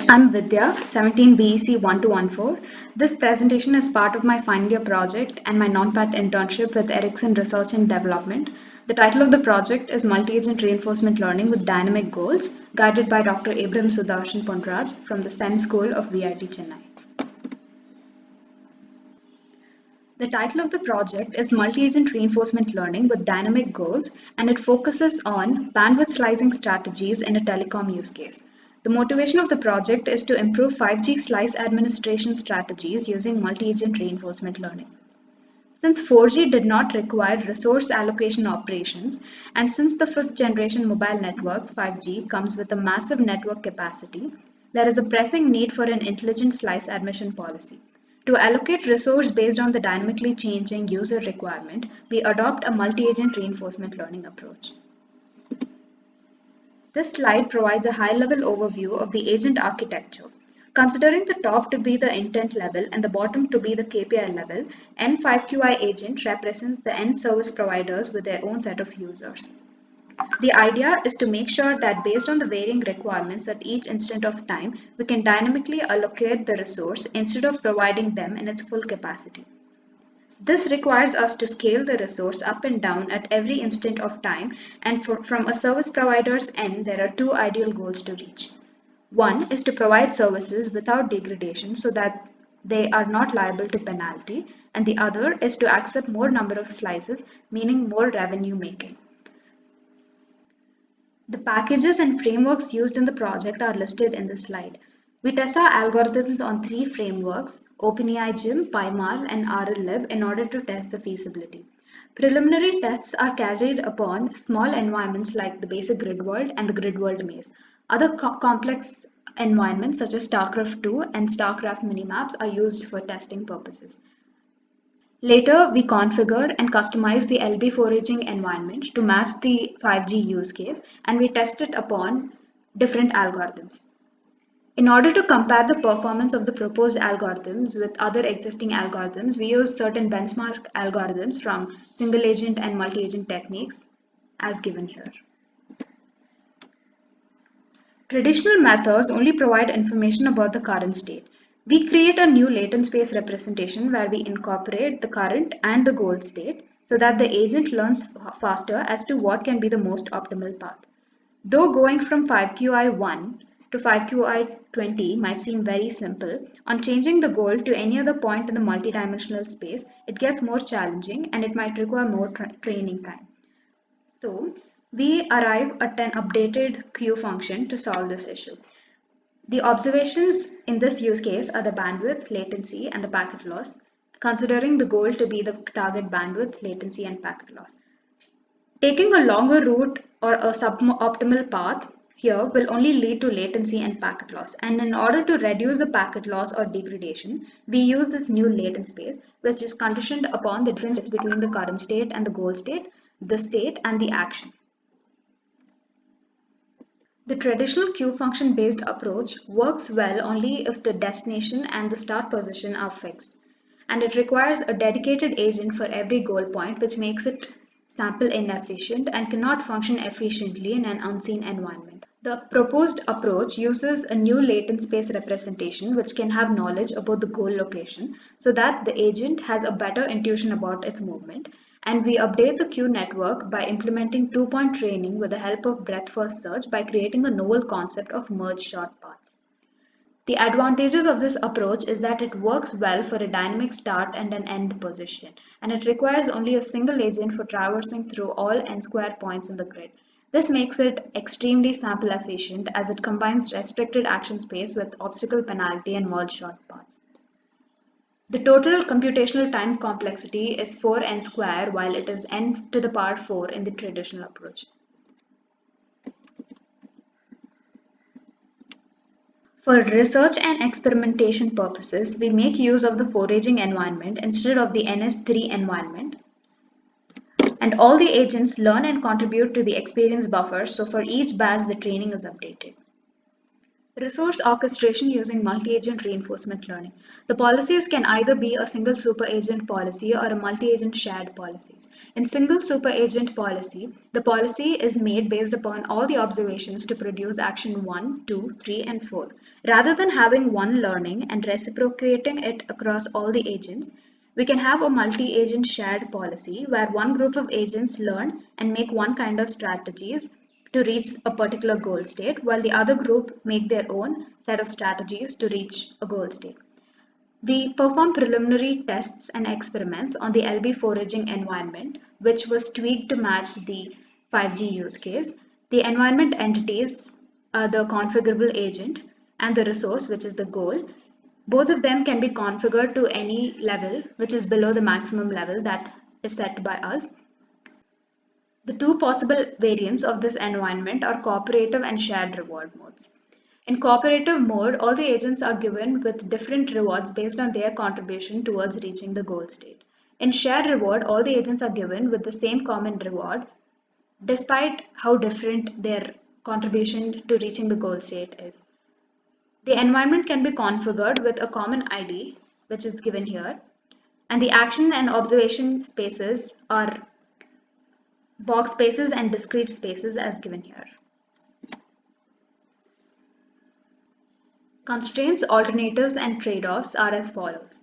I'm Vidya, 17 BEC 1214. This presentation is part of my final year project and my non-PAT internship with Ericsson Research and Development. The title of the project is Multi-Agent Reinforcement Learning with Dynamic Goals, guided by Dr. Abraham Sudarshan Ponraj from the SEN School of VIT Chennai. The title of the project is Multi-Agent Reinforcement Learning with Dynamic Goals, and it focuses on bandwidth slicing strategies in a telecom use case. The motivation of the project is to improve 5G slice administration strategies using multi-agent reinforcement learning. Since 4G did not require resource allocation operations, and since the fifth generation mobile networks 5G comes with a massive network capacity, there is a pressing need for an intelligent slice admission policy. To allocate resource based on the dynamically changing user requirement, we adopt a multi-agent reinforcement learning approach. This slide provides a high-level overview of the agent architecture. Considering the top to be the intent level and the bottom to be the KPI level, N5QI agent represents the end service providers with their own set of users. The idea is to make sure that based on the varying requirements at each instant of time, we can dynamically allocate the resource instead of providing them in its full capacity. This requires us to scale the resource up and down at every instant of time, and from a service provider's end, there are two ideal goals to reach. One is to provide services without degradation so that they are not liable to penalty, and the other is to accept more number of slices, meaning more revenue making. The packages and frameworks used in the project are listed in the slide. We test our algorithms on three frameworks, OpenAI Gym, PyMarl, and RLlib in order to test the feasibility. Preliminary tests are carried upon small environments like the basic grid world and the grid world maze. Other complex environments such as StarCraft 2 and StarCraft minimaps are used for testing purposes. Later, we configure and customize the LB foraging environment to match the 5G use case, and we test it upon different algorithms. In order to compare the performance of the proposed algorithms with other existing algorithms, we use certain benchmark algorithms from single agent and multi-agent techniques as given here. Traditional methods only provide information about the current state. We create a new latent space representation where we incorporate the current and the goal state so that the agent learns faster as to what can be the most optimal path. Though going from 5QI1 to 5QI20 might seem very simple, on changing the goal to any other point in the multidimensional space, it gets more challenging and it might require more training time. So, we arrive at an updated Q function to solve this issue. The observations in this use case are the bandwidth, latency, and the packet loss, considering the goal to be the target bandwidth, latency, and packet loss. Taking a longer route or a suboptimal path here will only lead to latency and packet loss. And in order to reduce the packet loss or degradation, we use this new latent space, which is conditioned upon the difference between the current state and the goal state, the state, and the action. The traditional queue function based approach works well only if the destination and the start position are fixed, and it requires a dedicated agent for every goal point, which makes it sample inefficient and cannot function efficiently in an unseen environment. The proposed approach uses a new latent space representation which can have knowledge about the goal location so that the agent has a better intuition about its movement, and we update the queue network by implementing two-point training with the help of breadth-first search by creating a novel concept of merge short paths. The advantages of this approach is that it works well for a dynamic start and an end position, and it requires only a single agent for traversing through all n-square points in the grid. This makes it extremely sample efficient as it combines restricted action space with obstacle penalty and merge short paths. The total computational time complexity is 4n square while it is n to the power 4 in the traditional approach. For research and experimentation purposes, we make use of the foraging environment instead of the NS3 environment. And all the agents learn and contribute to the experience buffer, so for each batch the training is updated. Resource orchestration using multi-agent reinforcement learning. The policies can either be a single super-agent policy or a multi-agent shared policies. In single super-agent policy, the policy is made based upon all the observations to produce action 1, 2, 3, and 4. Rather than having one learning and reciprocating it across all the agents, we can have a multi-agent shared policy where one group of agents learn and make one kind of strategies to reach a particular goal state, while the other group make their own set of strategies to reach a goal state. We perform preliminary tests and experiments on the LB foraging environment, which was tweaked to match the 5G use case. The environment entities are the configurable agent and the resource, which is the goal. Both of them can be configured to any level, which is below the maximum level that is set by us. The two possible variants of this environment are cooperative and shared reward modes. In cooperative mode, all the agents are given with different rewards based on their contribution towards reaching the goal state. In shared reward, all the agents are given with the same common reward despite how different their contribution to reaching the goal state is. The environment can be configured with a common ID, which is given here, and the action and observation spaces are box spaces and discrete spaces as given here. Constraints, alternatives, and trade-offs are as follows.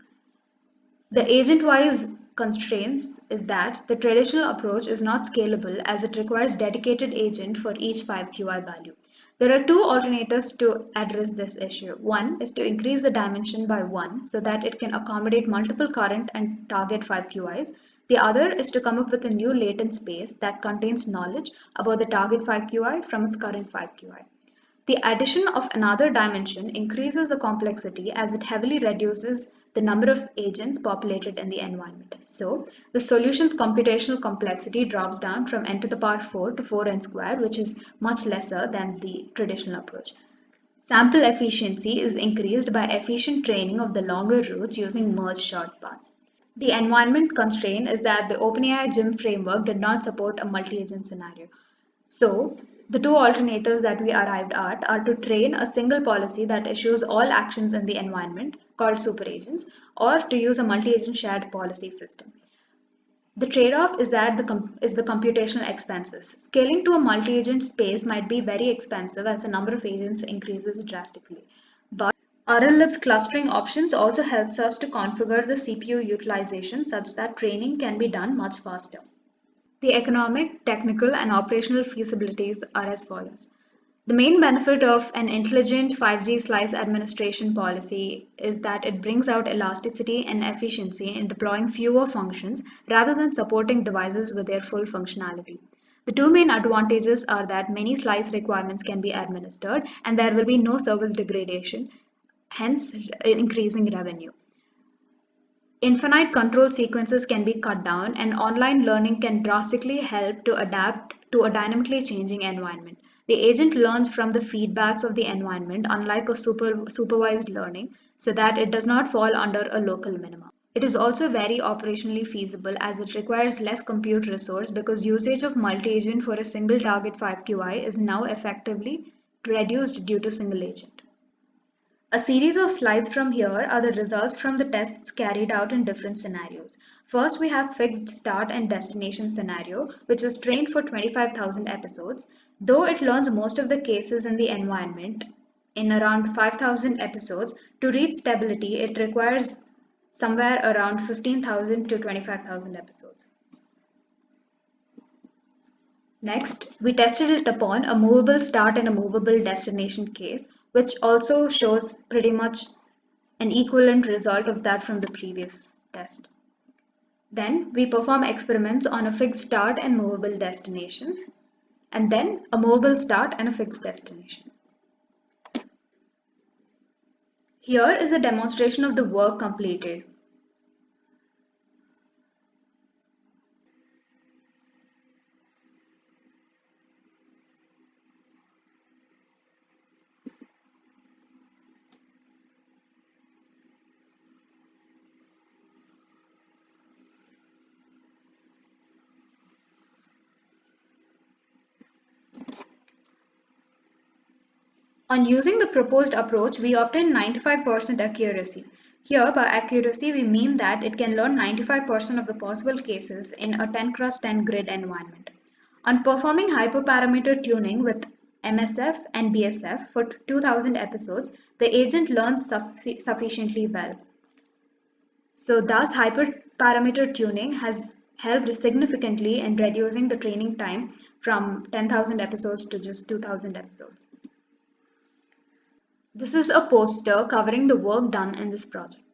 The agent-wise constraints is that the traditional approach is not scalable as it requires dedicated agent for each 5QI value. There are two alternatives to address this issue. One is to increase the dimension by 1 so that it can accommodate multiple current and target 5QIs. The other is to come up with a new latent space that contains knowledge about the target 5QI from its current 5QI. The addition of another dimension increases the complexity as it heavily reduces the number of agents populated in the environment. So, the solution's computational complexity drops down from n to the power 4 to 4n squared, which is much lesser than the traditional approach. Sample efficiency is increased by efficient training of the longer routes using merged short paths. The environment constraint is that the OpenAI GYM framework did not support a multi-agent scenario. So, the two alternatives that we arrived at are to train a single policy that issues all actions in the environment, called superagents, or to use a multi-agent shared policy system. The trade-off is that the computational expenses. Scaling to a multi-agent space might be very expensive as the number of agents increases drastically. But RLLib's clustering options also helps us to configure the CPU utilization such that training can be done much faster. The economic, technical, and operational feasibilities are as follows. The main benefit of an intelligent 5G slice administration policy is that it brings out elasticity and efficiency in deploying fewer functions rather than supporting devices with their full functionality. The two main advantages are that many slice requirements can be administered and there will be no service degradation, hence increasing revenue. Infinite control sequences can be cut down, and online learning can drastically help to adapt to a dynamically changing environment. The agent learns from the feedbacks of the environment, unlike a supervised learning, so that it does not fall under a local minimum. It is also very operationally feasible as it requires less compute resource because usage of multi-agent for a single target 5QI is now effectively reduced due to single agent. A series of slides from here are the results from the tests carried out in different scenarios. First, we have fixed start and destination scenario, which was trained for 25,000 episodes. Though it learns most of the cases in the environment in around 5,000 episodes, to reach stability, it requires somewhere around 15,000 to 25,000 episodes. Next, we tested it upon a movable start and a movable destination case, which also shows pretty much an equivalent result of that from the previous test. Then we perform experiments on a fixed start and movable destination, and then a movable start and a fixed destination. Here is a demonstration of the work completed. On using the proposed approach, we obtain 95% accuracy. Here, by accuracy, we mean that it can learn 95% of the possible cases in a 10 cross 10 grid environment. On performing hyperparameter tuning with MSF and BSF for 2000 episodes, the agent learns sufficiently well. So thus hyperparameter tuning has helped significantly in reducing the training time from 10,000 episodes to just 2000 episodes. This is a poster covering the work done in this project.